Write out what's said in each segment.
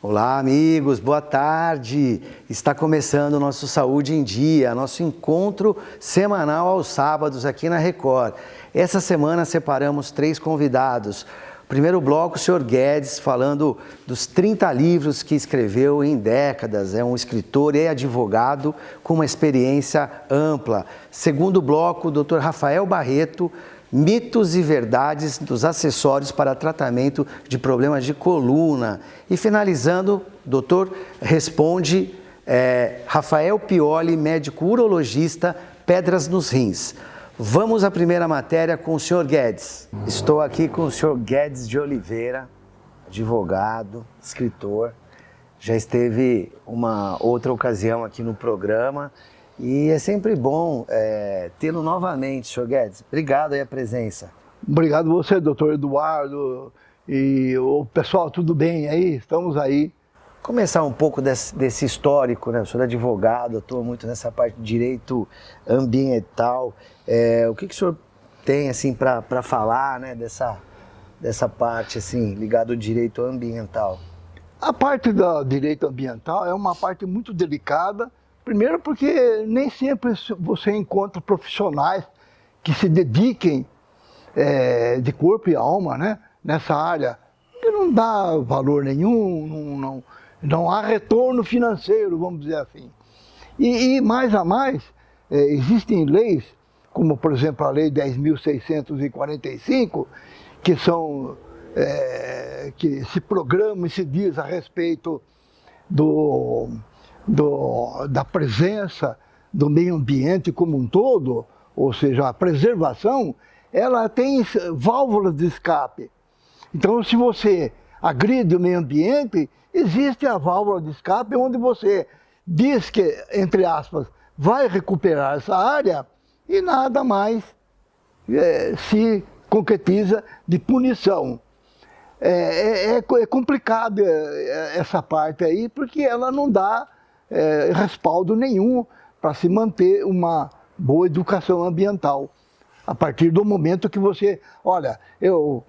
Olá, amigos, boa tarde. Está começando o nosso Saúde em Dia, nosso encontro semanal aos sábados aqui na Record. Essa semana separamos 3 convidados. Primeiro bloco, o Sr. Guedes, falando dos 30 livros que escreveu em décadas. É um escritor e advogado com uma experiência ampla. Segundo bloco, o Dr. Rafael Barreto, mitos e verdades dos acessórios para tratamento de problemas de coluna. E finalizando, doutor responde Rafael Pioli, médico urologista, pedras nos rins. Vamos à primeira matéria com o Sr. Guedes. Estou aqui com o Sr. Guedes de Oliveira, advogado, escritor. Já esteve uma outra ocasião aqui no programa. E é sempre bom tê-lo novamente, Sr. Guedes. Obrigado aí a presença. Obrigado você, doutor Eduardo. E o pessoal, tudo bem aí? Estamos aí. Começar um pouco desse histórico, né? O senhor é advogado, atua muito nessa parte de direito ambiental. O que o senhor tem assim, para falar, né, dessa parte assim, ligada ao direito ambiental? A parte do direito ambiental é uma parte muito delicada. Primeiro porque nem sempre você encontra profissionais que se dediquem de corpo e alma, né, nessa área, que não dá valor nenhum, não há retorno financeiro, vamos dizer assim. E mais a mais, existem leis, como por exemplo a Lei 10.645, que são, que se programa e se diz a respeito da presença do meio ambiente como um todo, ou seja, a preservação, ela tem válvulas de escape. Então, se você agride o meio ambiente, existe a válvula de escape onde você diz que, entre aspas, vai recuperar essa área e nada mais se concretiza de punição. É complicado essa parte aí, porque ela não dá respaldo nenhum para se manter uma boa educação ambiental. A partir do momento que você, olha, eu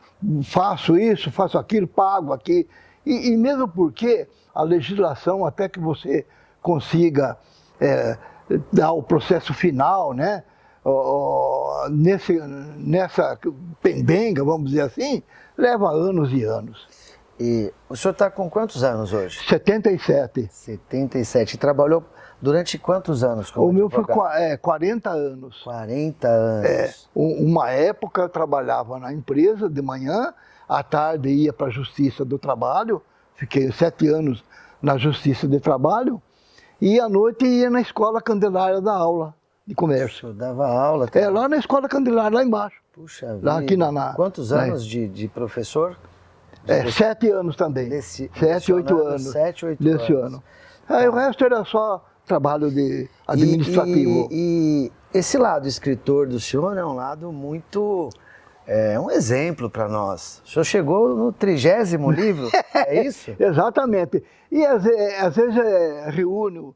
faço isso, faço aquilo, pago aqui. E mesmo porque a legislação, até que você consiga dar o processo final, né, nessa pendenga, vamos dizer assim, leva anos e anos. E o senhor está com quantos anos hoje? 77. 77. E trabalhou durante quantos anos como advogado? O meu foi 40 anos. 40 anos. Uma época eu trabalhava na empresa de manhã, à tarde ia para a Justiça do Trabalho, fiquei 7 anos na Justiça do Trabalho, e à noite ia na Escola Candelária dar aula de comércio. O senhor dava aula? Lá na Escola Candelária, lá embaixo. Puxa vida. Lá aqui Quantos anos de professor? 7 anos também. 7, 8 anos. 7, 8 desse anos. ano. Aí o resto era só trabalho administrativo. E esse lado escritor do senhor é um lado muito... um exemplo para nós. O senhor chegou no 30º livro, é isso? Exatamente. E às vezes reúno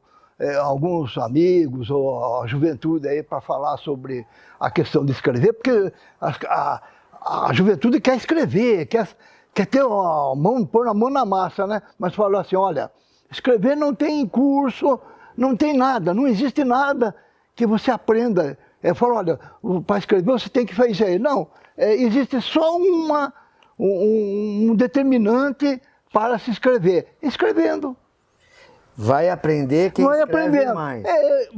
alguns amigos ou a juventude aí para falar sobre a questão de escrever, porque a juventude quer escrever, quer ter a mão, pôr a mão na massa, né? Mas falou assim, olha, escrever não tem curso, não tem nada, não existe nada que você aprenda. Falou, olha, para escrever você tem que fazer isso aí. Não, existe só um determinante para se escrever. Escrevendo. Vai aprender quem vai escreve aprendendo. mais.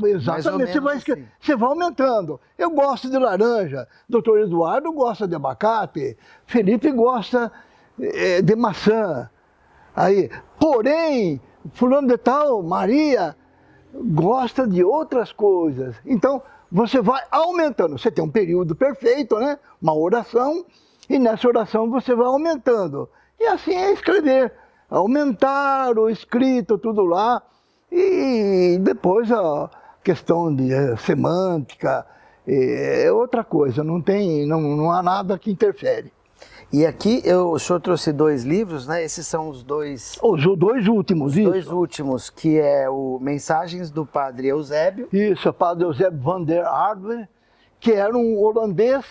Exatamente, você vai aumentando. Eu gosto de laranja, doutor Eduardo gosta de abacate, Felipe gosta de maçã. Aí, porém, fulano de tal, Maria, gosta de outras coisas. Então, você vai aumentando. Você tem um período perfeito, né? Uma oração, e nessa oração você vai aumentando. E assim é escrever. Aumentar o escrito, tudo lá. E depois a questão de semântica é outra coisa. Não há nada que interfere. E aqui o senhor trouxe 2 livros, né? Esses são os dois... Os 2 últimos, isso. 2 últimos, que é o Mensagens do Padre Eusébio. Isso, o Padre Eusébio van der Aarde, que era um holandês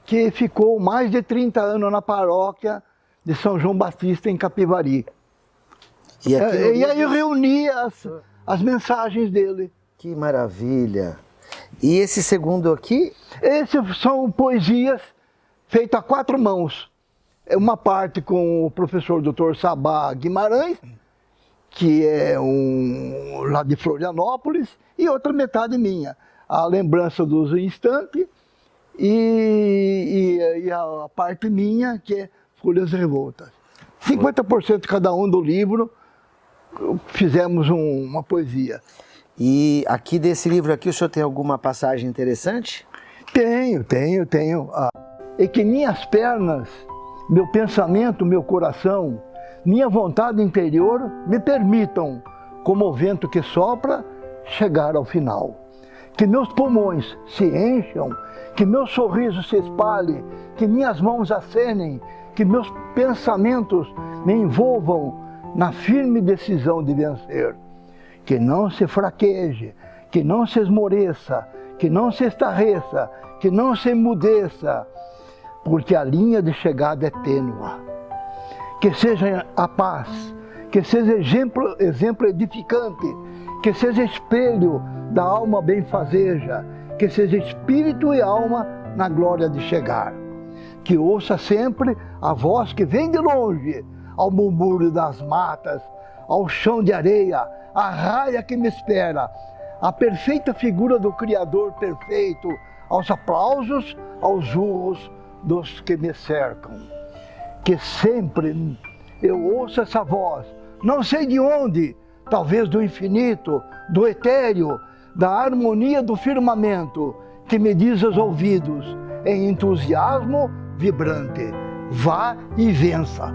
que ficou mais de 30 anos na paróquia de São João Batista, em Capivari. E aí eu reuni as mensagens dele. Que maravilha! E esse segundo aqui? Esses são poesias feitas a 4 mãos. É uma parte com o professor Dr. Sabá Guimarães, que é lá de Florianópolis, e outra metade minha. A lembrança dos instantes e a parte minha, que é Folhas Revoltas. 50% cada um do livro, fizemos uma poesia. E aqui desse livro aqui, o senhor tem alguma passagem interessante? Tenho. É que minhas pernas, meu pensamento, meu coração, minha vontade interior me permitam, como o vento que sopra, chegar ao final. Que meus pulmões se encham, que meu sorriso se espalhe, que minhas mãos acenem, que meus pensamentos me envolvam na firme decisão de vencer. Que não se fraqueje, que não se esmoreça, que não se estarreça, que não se emudeça, porque a linha de chegada é tênua. Que seja a paz, que seja exemplo edificante, que seja espelho da alma benfazeja, que seja espírito e alma na glória de chegar. Que ouça sempre a voz que vem de longe, ao murmúrio das matas, ao chão de areia, a raia que me espera, a perfeita figura do Criador perfeito, aos aplausos, aos urros dos que me cercam. Que sempre eu ouça essa voz, não sei de onde, talvez do infinito, do etéreo, da harmonia do firmamento, que me diz aos ouvidos, em entusiasmo vibrante, vá e vença.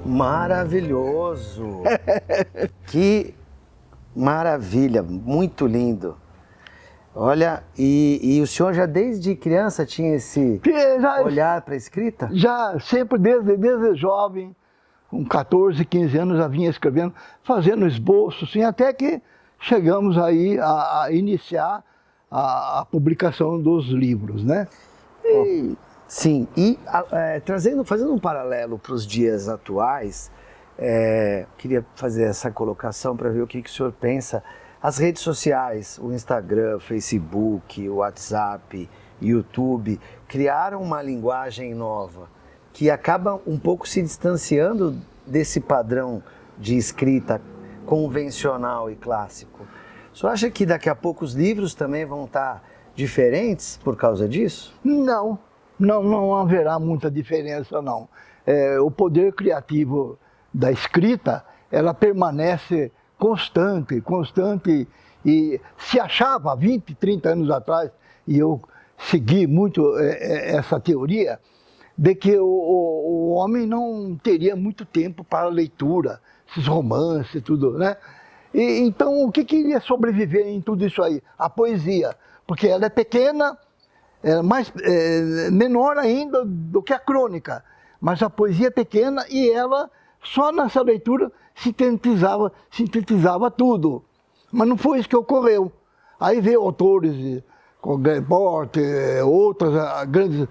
Maravilhoso! Que maravilha, muito lindo. Olha, e o senhor já desde criança tinha esse olhar para a escrita? Já, sempre desde jovem, com 14, 15 anos, já vinha escrevendo, fazendo esboços, assim, até que chegamos aí a iniciar a publicação dos livros, né? Sim, e fazendo um paralelo para os dias atuais, queria fazer essa colocação para ver o que o senhor pensa. As redes sociais, o Instagram, Facebook, o WhatsApp, YouTube, criaram uma linguagem nova que acaba um pouco se distanciando desse padrão de escrita convencional e clássico. O senhor acha que daqui a pouco os livros também vão estar diferentes por causa disso? Não haverá muita diferença, não. O poder criativo da escrita, ela permanece constante, e se achava 20, 30 anos atrás, e eu segui muito essa teoria, de que o homem não teria muito tempo para a leitura, esses romances e tudo, né? Então, o que iria sobreviver em tudo isso aí? A poesia, porque ela é pequena, menor ainda do que a crônica, mas a poesia é pequena e ela, só nessa leitura, sintetizava tudo. Mas não foi isso que ocorreu. Aí veio autores como Grebort, outros grandes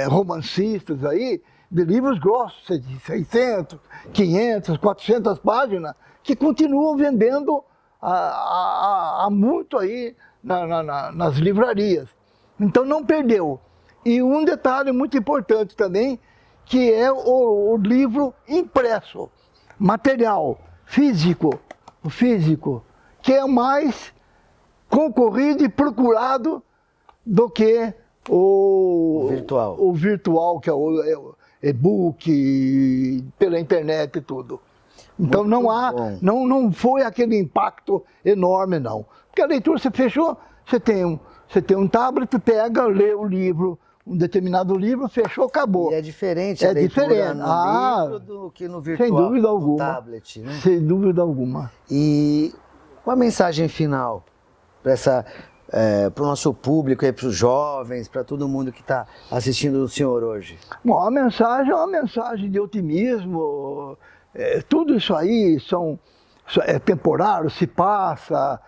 romancistas aí, de livros grossos, de 600, 500, 400 páginas, que continuam vendendo há muito aí nas livrarias. Então não perdeu. E um detalhe muito importante também, que é o livro impresso, material, físico, que é mais concorrido e procurado do que o virtual, que é o e-book, pela internet e tudo. Então não foi aquele impacto enorme, não. Porque a leitura, você fechou, você tem um tablet, pega, lê o livro, um determinado livro, fechou, acabou. E é diferente a leitura no livro do que no virtual, sem dúvida alguma, no tablet, né? Sem dúvida alguma. E uma mensagem final para essa para o nosso público, para os jovens, para todo mundo que está assistindo o senhor hoje? Bom, a mensagem é uma mensagem de otimismo. Tudo isso aí é temporário, se passa.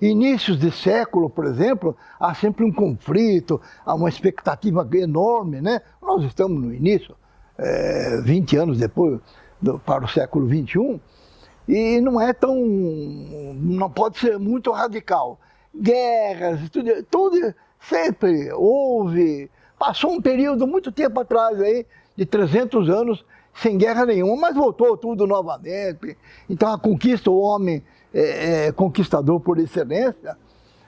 Inícios de século, por exemplo, há sempre um conflito, há uma expectativa enorme, né? Nós estamos no início, 20 anos depois, para o século XXI, e não pode ser muito radical. Guerras, tudo sempre houve. Passou um período, muito tempo atrás, aí, de 300 anos, sem guerra nenhuma, mas voltou tudo novamente. Então a conquista, o homem é conquistador por excelência,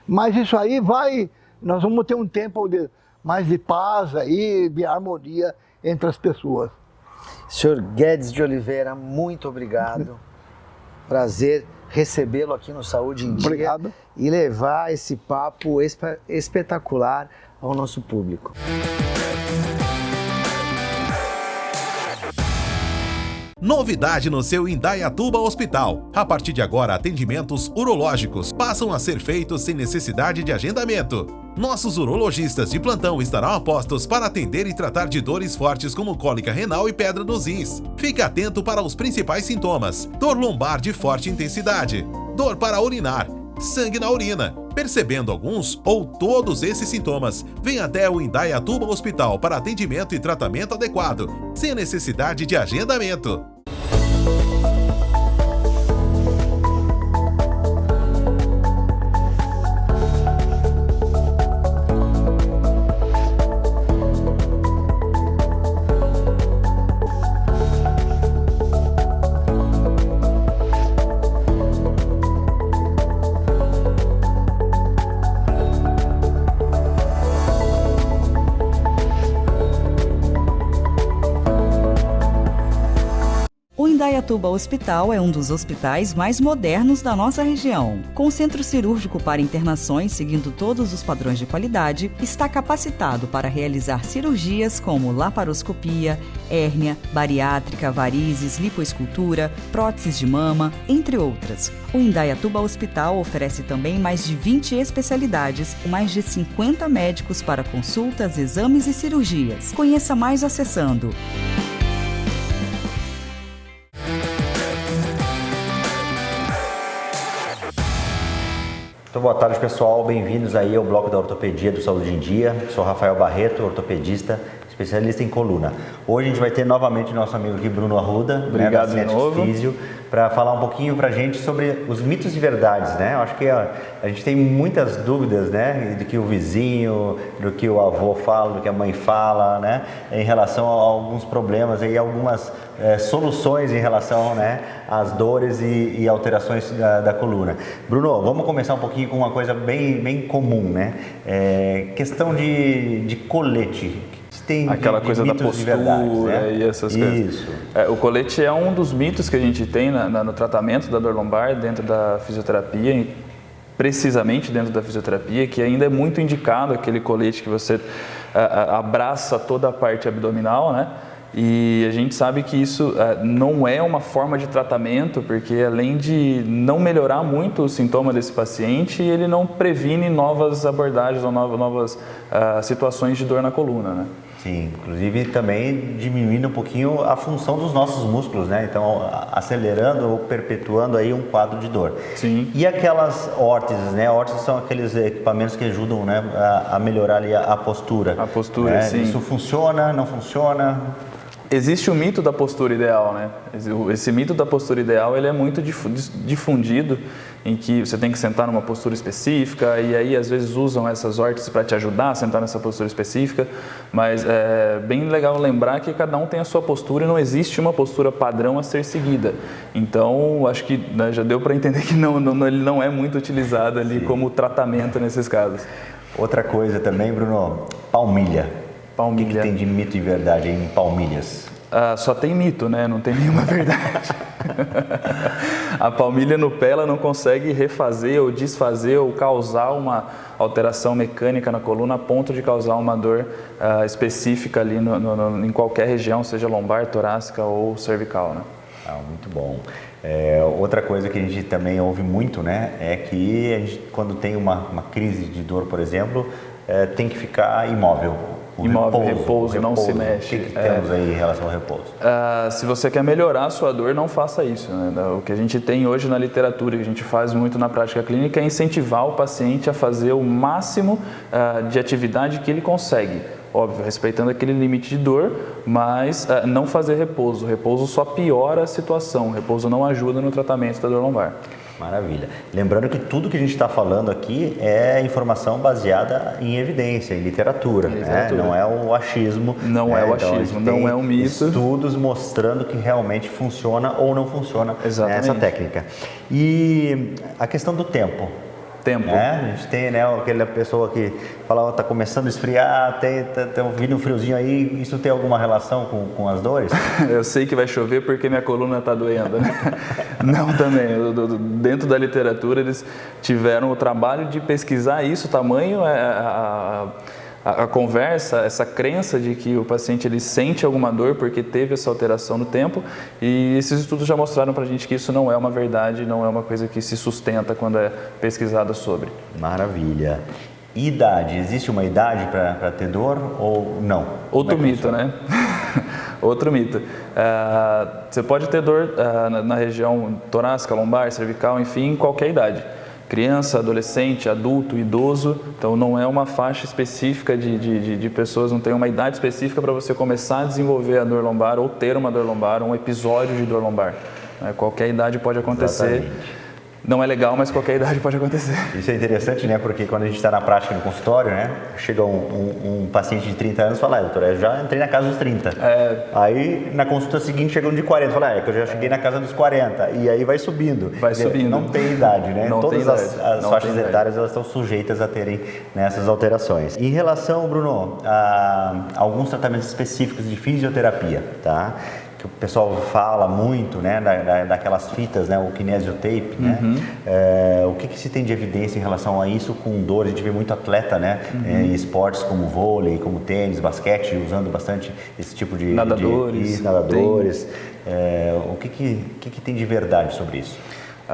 mas isso aí nós vamos ter um tempo mais de paz aí, de harmonia entre as pessoas. Senhor Guedes de Oliveira, muito obrigado. Prazer recebê-lo aqui no Saúde em Dia. Obrigado. E levar esse papo espetacular ao nosso público. Novidade no seu Indaiatuba Hospital. A partir de agora, atendimentos urológicos passam a ser feitos sem necessidade de agendamento. Nossos urologistas de plantão estarão a postos para atender e tratar de dores fortes como cólica renal e pedra nos rins. Fique atento para os principais sintomas: dor lombar de forte intensidade, dor para urinar, sangue na urina. Percebendo alguns ou todos esses sintomas, venha até o Indaiatuba Hospital para atendimento e tratamento adequado, sem necessidade de agendamento. O Indaiatuba Hospital é um dos hospitais mais modernos da nossa região. Com centro cirúrgico para internações seguindo todos os padrões de qualidade, está capacitado para realizar cirurgias como laparoscopia, hérnia, bariátrica, varizes, lipoescultura, próteses de mama, entre outras. O Indaiatuba Hospital oferece também mais de 20 especialidades, com mais de 50 médicos para consultas, exames e cirurgias. Conheça mais acessando Então, boa tarde, pessoal. Bem-vindos aí ao bloco da ortopedia do Saúde em Dia. Sou Rafael Barreto, ortopedista, especialista em coluna. Hoje a gente vai ter novamente nosso amigo aqui, Bruno Arruda, Obrigado, da Cinetic Físio, para falar um pouquinho para a gente sobre os mitos e verdades, né? Eu acho que a gente tem muitas dúvidas, né? Do que o vizinho, do que o avô fala, do que a mãe fala, né? Em relação a alguns problemas e algumas soluções em relação, né, às dores e alterações da coluna. Bruno, vamos começar um pouquinho com uma coisa bem comum, né? Questão de colete. Tem aquela coisa da postura, né? E essas coisas. Isso. O colete é um dos mitos que a gente tem no tratamento da dor lombar dentro da fisioterapia, precisamente dentro da fisioterapia, que ainda é muito indicado aquele colete que você abraça toda a parte abdominal, né? E a gente sabe que isso não é uma forma de tratamento, porque além de não melhorar muito o sintoma desse paciente, ele não previne novas abordagens ou novas situações de dor na coluna, né? Sim, inclusive também diminuindo um pouquinho a função dos nossos músculos, né? Então, acelerando ou perpetuando aí um quadro de dor. Sim. E aquelas órteses, né? Órteses são aqueles equipamentos que ajudam, né, a melhorar ali a postura. A postura, né? sim. Isso funciona, não funciona? Existe o mito da postura ideal, né? Esse mito da postura ideal, ele é muito difundido, em que você tem que sentar numa postura específica, e aí às vezes usam essas órteses para te ajudar a sentar nessa postura específica, mas é bem legal lembrar que cada um tem a sua postura e não existe uma postura padrão a ser seguida. Então, acho que, né, já deu para entender que ele não é muito utilizado ali como tratamento nesses casos. Outra coisa também, Bruno, palmilha. O que tem de mito e verdade em palmilhas? Só tem mito, né? Não tem nenhuma verdade. A palmilha no pé, ela não consegue refazer ou desfazer ou causar uma alteração mecânica na coluna a ponto de causar uma dor específica ali em qualquer região, seja lombar, torácica ou cervical, né? Muito bom. Outra coisa que a gente também ouve muito, né, é que a gente, quando tem uma crise de dor, por exemplo, tem que ficar imóvel. Repouso, não se mexe. O que temos aí em relação ao repouso? Se você quer melhorar a sua dor, não faça isso, né? O que a gente tem hoje na literatura, que a gente faz muito na prática clínica, é incentivar o paciente a fazer o máximo de atividade que ele consegue. Óbvio, respeitando aquele limite de dor, mas não fazer repouso. O repouso só piora a situação, o repouso não ajuda no tratamento da dor lombar. Maravilha. Lembrando que tudo que a gente está falando aqui é informação baseada em evidência, em literatura. Né? Não é o achismo. Não é o achismo, não é um mito. Estudos mostrando que realmente funciona ou não funciona essa técnica. E a questão do tempo. A gente tem, né, aquela pessoa que fala, está começando a esfriar, tá vindo um friozinho aí, isso tem alguma relação com as dores? Eu sei que vai chover porque minha coluna está doendo, né? Não, também. Dentro da literatura eles tiveram o trabalho de pesquisar isso, o tamanho, a conversa, essa crença de que o paciente ele sente alguma dor porque teve essa alteração no tempo, e esses estudos já mostraram pra gente que isso não é uma verdade, não é uma coisa que se sustenta quando é pesquisada sobre. Maravilha. Idade, existe uma idade para ter dor ou não? Outro mito, né? Outro mito. Você pode ter dor na região torácica, lombar, cervical, enfim, em qualquer idade. Criança, adolescente, adulto, idoso, então não é uma faixa específica de pessoas, não tem uma idade específica para você começar a desenvolver a dor lombar ou ter uma dor lombar, um episódio de dor lombar. Qualquer idade pode acontecer. Exatamente. Não é legal, mas qualquer idade pode acontecer. Isso é interessante, né? Porque quando a gente está na prática no consultório, né? Chega um paciente de 30 anos e fala, doutor, eu já entrei na casa dos 30. Aí, na consulta seguinte, chega um de 40 e fala, que eu já cheguei na casa dos 40. E aí vai subindo. Vai subindo. Não tem idade, né? Não Todas tem as faixas etárias, elas estão sujeitas a terem essas alterações. Em relação, Bruno, a alguns tratamentos específicos de fisioterapia, tá? Que o pessoal fala muito, né, daquelas fitas, né, o kinesiotape, né? O que se tem de evidência em relação a isso com dor? A gente vê muito atleta, né, em esportes como vôlei, como tênis, basquete, usando bastante esse tipo de... Nadadores. O que tem de verdade sobre isso?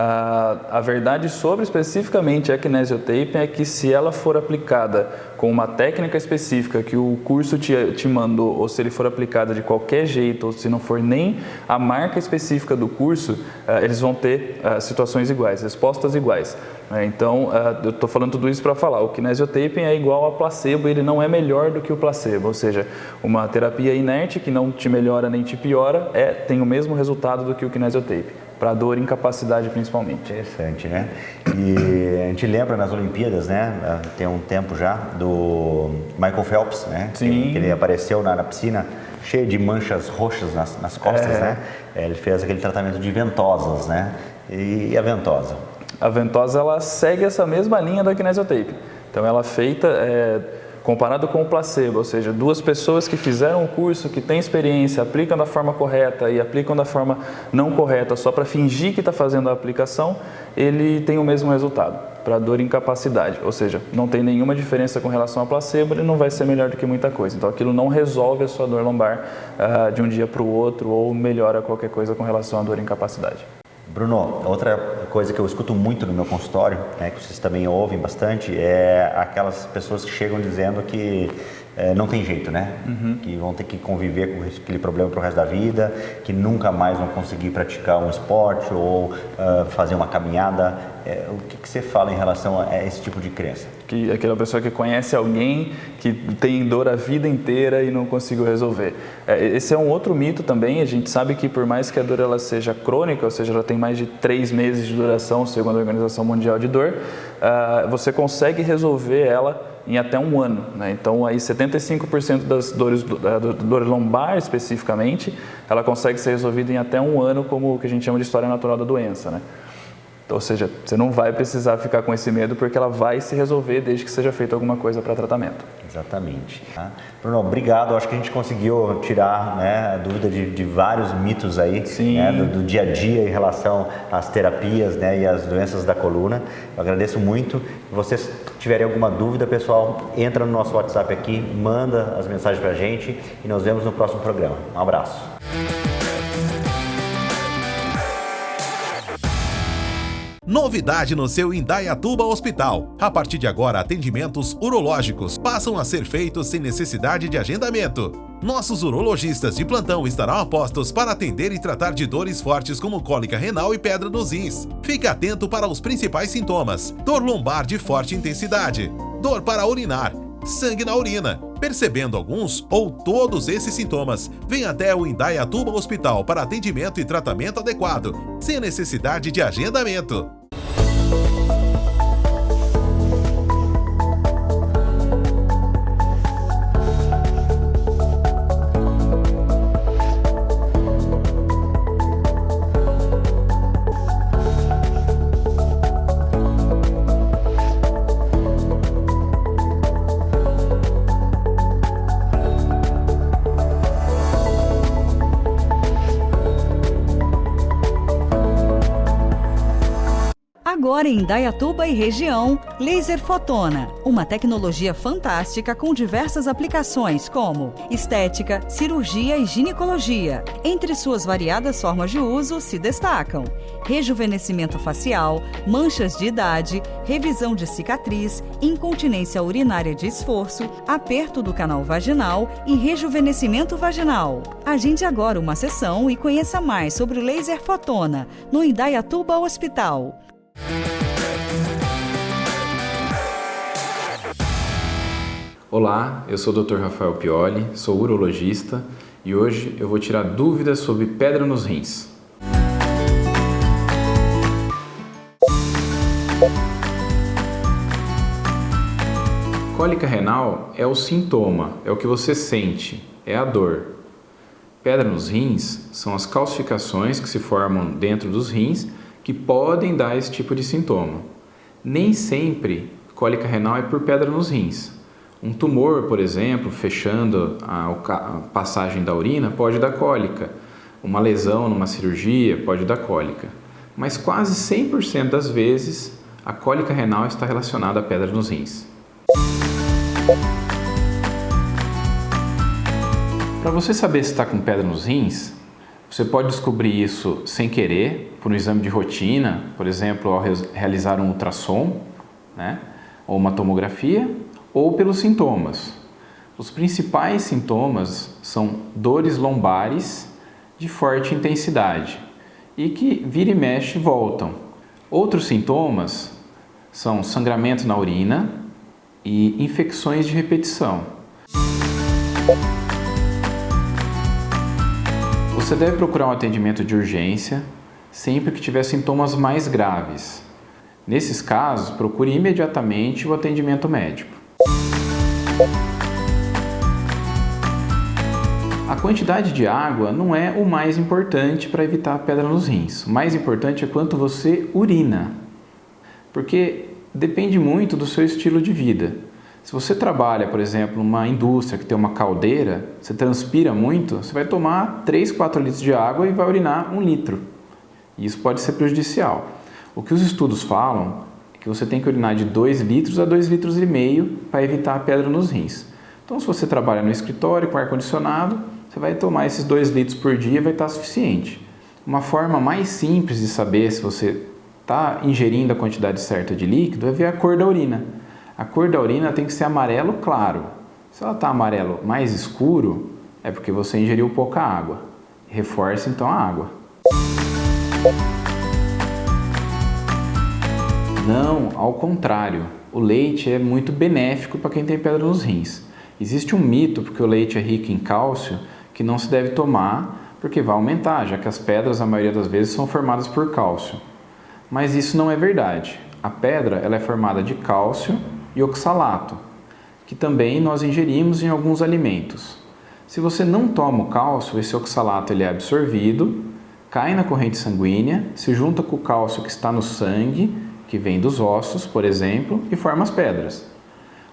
A verdade sobre especificamente a kinesiotape é que se ela for aplicada com uma técnica específica que o curso te mandou, ou se ele for aplicada de qualquer jeito, ou se não for nem a marca específica do curso, eles vão ter situações iguais, respostas iguais. Então, eu estou falando tudo isso para falar, o kinesiotape é igual a placebo, ele não é melhor do que o placebo, ou seja, uma terapia inerte que não te melhora nem te piora, tem o mesmo resultado do que o kinesiotape. Para dor e incapacidade principalmente. Interessante, né? E a gente lembra nas Olimpíadas, né? Tem um tempo já, do Michael Phelps, né? Sim. Que ele apareceu na piscina cheio de manchas roxas nas costas, né? Ele fez aquele tratamento de ventosas, né? E a ventosa? A ventosa, ela segue essa mesma linha da kinesiotape. Então, ela é feita... comparado com o placebo, ou seja, duas pessoas que fizeram o curso, que têm experiência, aplicam da forma correta e aplicam da forma não correta só para fingir que está fazendo a aplicação, ele tem o mesmo resultado, para dor e incapacidade. Ou seja, não tem nenhuma diferença com relação ao placebo, ele não vai ser melhor do que muita coisa. Então, aquilo não resolve a sua dor lombar de um dia para o outro ou melhora qualquer coisa com relação à dor e incapacidade. Bruno, outra coisa que eu escuto muito no meu consultório, né, que vocês também ouvem bastante, é aquelas pessoas que chegam dizendo que não tem jeito, né? Que vão ter que conviver com aquele problema pro resto da vida, que nunca mais vão conseguir praticar um esporte ou fazer uma caminhada. O que você fala em relação a esse tipo de crença? Que aquela pessoa que conhece alguém que tem dor a vida inteira e não conseguiu resolver. Esse é um outro mito também. A gente sabe que por mais que a dor ela seja crônica, ou seja, ela tem mais de 3 meses de duração, segundo a Organização Mundial de Dor, você consegue resolver ela em até 1 ano, né? Então, aí 75% das dores, dor lombar especificamente, ela consegue ser resolvida em até 1 ano, como o que a gente chama de história natural da doença, né? Ou seja, você não vai precisar ficar com esse medo porque ela vai se resolver desde que seja feita alguma coisa para tratamento. Exatamente. Bruno, obrigado. Acho que a gente conseguiu tirar, né, a dúvida de vários mitos aí, né, do dia a dia em relação às terapias, né, e às doenças da coluna. Eu agradeço muito. Se vocês tiverem alguma dúvida, pessoal, entra no nosso WhatsApp aqui, manda as mensagens para a gente e nos vemos no próximo programa. Um abraço. Novidade no seu Indaiatuba Hospital. A partir de agora, atendimentos urológicos passam a ser feitos sem necessidade de agendamento. Nossos urologistas de plantão estarão apostos para atender e tratar de dores fortes como cólica renal e pedra nos rins. Fique atento para os principais sintomas: dor lombar de forte intensidade, dor para urinar, sangue na urina. Percebendo alguns ou todos esses sintomas, venha até o Indaiatuba Hospital para atendimento e tratamento adequado, sem necessidade de agendamento. Agora em Indaiatuba e região, Laser Fotona, uma tecnologia fantástica com diversas aplicações como estética, cirurgia e ginecologia. Entre suas variadas formas de uso se destacam rejuvenescimento facial, manchas de idade, revisão de cicatriz, incontinência urinária de esforço, aperto do canal vaginal e rejuvenescimento vaginal. Agende agora uma sessão e conheça mais sobre o Laser Fotona no Indaiatuba Hospital. Olá, eu sou o Dr. Rafael Pioli, sou urologista e hoje eu vou tirar dúvidas sobre pedra nos rins. Cólica renal é o sintoma, é o que você sente, é a dor. Pedra nos rins são as calcificações que se formam dentro dos rins que podem dar esse tipo de sintoma. Nem sempre cólica renal é por pedra nos rins. Um tumor, por exemplo, fechando a passagem da urina pode dar cólica. Uma lesão numa cirurgia pode dar cólica. Mas quase 100% das vezes a cólica renal está relacionada à pedra nos rins. Para você saber se está com pedra nos rins, você pode descobrir isso sem querer, por um exame de rotina, por exemplo, ao realizar um ultrassom, ou uma tomografia, ou pelos sintomas. Os principais sintomas são dores lombares de forte intensidade e que vira e mexe voltam. Outros sintomas são sangramento na urina e infecções de repetição. Você deve procurar um atendimento de urgência sempre que tiver sintomas mais graves. Nesses casos, procure imediatamente o atendimento médico. A quantidade de água não é o mais importante para evitar a pedra nos rins. O mais importante é quanto você urina, porque depende muito do seu estilo de vida. Se você trabalha, por exemplo, numa indústria que tem uma caldeira, você transpira muito, você vai tomar 3, 4 litros de água e vai urinar 1 litro. E isso pode ser prejudicial. O que os estudos falam é que você tem que urinar de 2 litros a 2,5 litros para evitar a pedra nos rins. Então, se você trabalha no escritório com ar-condicionado, você vai tomar esses 2 litros por dia e vai estar suficiente. Uma forma mais simples de saber se você está ingerindo a quantidade certa de líquido é ver a cor da urina. A cor da urina tem que ser amarelo claro. Se ela está amarelo mais escuro, é porque você ingeriu pouca água. Reforce então a água. Não, ao contrário. O leite é muito benéfico para quem tem pedra nos rins. Existe um mito, porque o leite é rico em cálcio, que não se deve tomar, porque vai aumentar, já que as pedras, a maioria das vezes, são formadas por cálcio. Mas isso não é verdade. A pedra ela é formada de cálcio e oxalato, que também nós ingerimos em alguns alimentos. Se você não toma o cálcio, esse oxalato ele é absorvido, cai na corrente sanguínea, se junta com o cálcio que está no sangue, que vem dos ossos, por exemplo, e forma as pedras.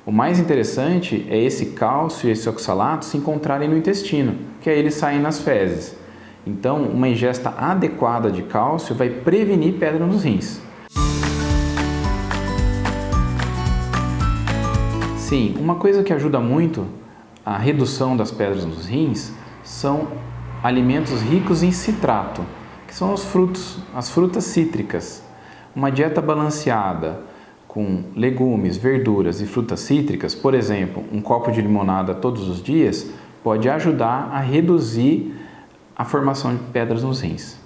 O mais interessante é esse cálcio e esse oxalato se encontrarem no intestino, que aí eles saem nas fezes. Então, uma ingesta adequada de cálcio vai prevenir pedra nos rins. Sim, uma coisa que ajuda muito a redução das pedras nos rins são alimentos ricos em citrato, que são as frutas cítricas. Uma dieta balanceada com legumes, verduras e frutas cítricas, por exemplo, um copo de limonada todos os dias, pode ajudar a reduzir a formação de pedras nos rins.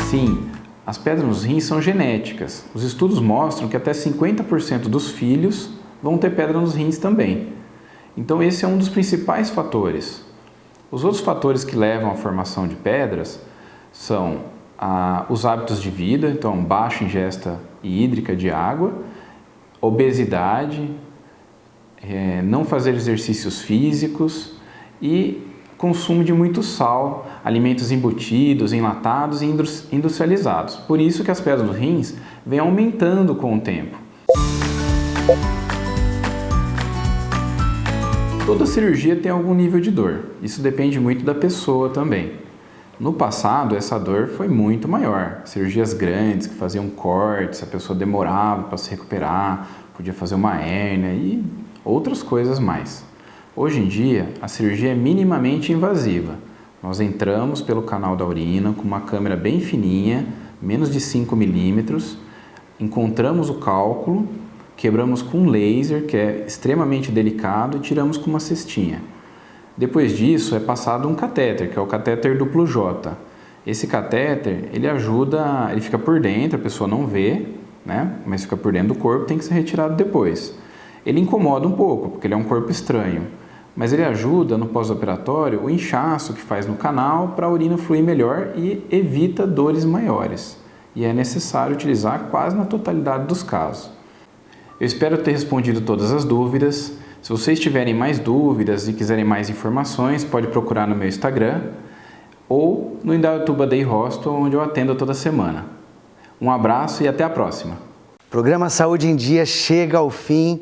Sim, as pedras nos rins são genéticas. Os estudos mostram que até 50% dos filhos vão ter pedra nos rins também. Então esse é um dos principais fatores. Os outros fatores que levam à formação de pedras são os hábitos de vida, então baixa ingesta hídrica de água, obesidade, não fazer exercícios físicos e consumo de muito sal, alimentos embutidos, enlatados e industrializados. Por isso que as pedras nos rins vêm aumentando com o tempo. Toda cirurgia tem algum nível de dor, isso depende muito da pessoa também. No passado, essa dor foi muito maior. Cirurgias grandes que faziam cortes, a pessoa demorava para se recuperar, podia fazer uma hérnia e outras coisas mais. Hoje em dia, a cirurgia é minimamente invasiva. Nós entramos pelo canal da urina com uma câmera bem fininha, menos de 5 milímetros, encontramos o cálculo, quebramos com laser, que é extremamente delicado, e tiramos com uma cestinha. Depois disso é passado um catéter, que é o catéter duplo J. Esse catéter, ele ajuda, ele fica por dentro, a pessoa não vê, né? Mas fica por dentro do corpo, tem que ser retirado depois. Ele incomoda um pouco, porque ele é um corpo estranho, mas ele ajuda no pós-operatório o inchaço que faz no canal para a urina fluir melhor e evita dores maiores. E é necessário utilizar quase na totalidade dos casos. Eu espero ter respondido todas as dúvidas. Se vocês tiverem mais dúvidas e quiserem mais informações, pode procurar no meu Instagram ou no Indaiatuba Day Hospital, onde eu atendo toda semana. Um abraço e até a próxima. O programa Saúde em Dia chega ao fim.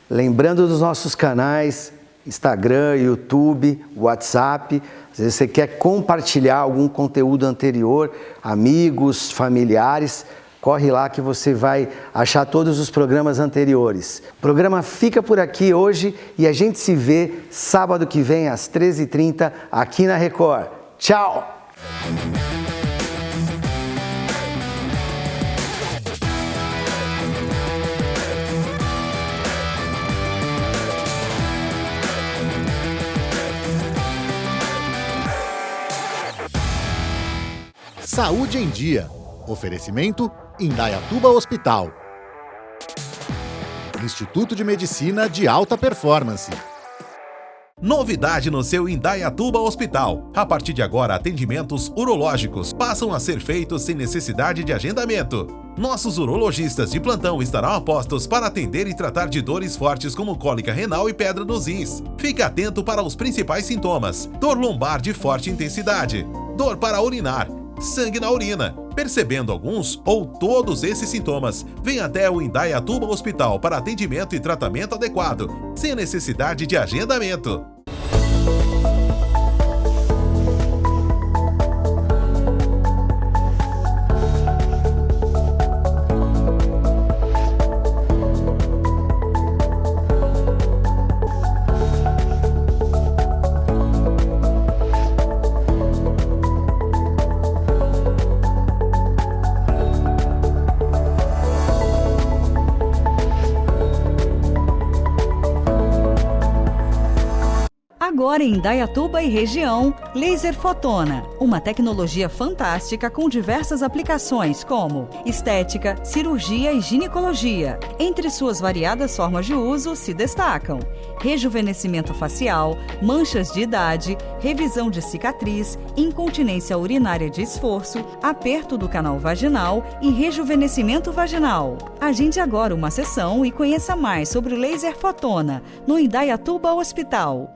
Lembrando dos nossos canais, Instagram, YouTube, WhatsApp. Às vezes você quer compartilhar algum conteúdo anterior, amigos, familiares, corre lá que você vai achar todos os programas anteriores. O programa fica por aqui hoje e a gente se vê sábado que vem às 13h30 aqui na Record. Tchau! Saúde em Dia. Oferecimento Indaiatuba Hospital. Instituto de Medicina de Alta Performance. Novidade no seu Indaiatuba Hospital. A partir de agora, atendimentos urológicos passam a ser feitos sem necessidade de agendamento. Nossos urologistas de plantão estarão a postos para atender e tratar de dores fortes como cólica renal e pedra nos rins. Fique atento para os principais sintomas: dor lombar de forte intensidade, dor para urinar, sangue na urina. Percebendo alguns ou todos esses sintomas, venha até o Indaiatuba Hospital para atendimento e tratamento adequado, sem necessidade de agendamento. Agora em Indaiatuba e região, Laser Fotona, uma tecnologia fantástica com diversas aplicações como estética, cirurgia e ginecologia. Entre suas variadas formas de uso se destacam rejuvenescimento facial, manchas de idade, revisão de cicatriz, incontinência urinária de esforço, aperto do canal vaginal e rejuvenescimento vaginal. Agende agora uma sessão e conheça mais sobre o Laser Fotona no Indaiatuba Hospital.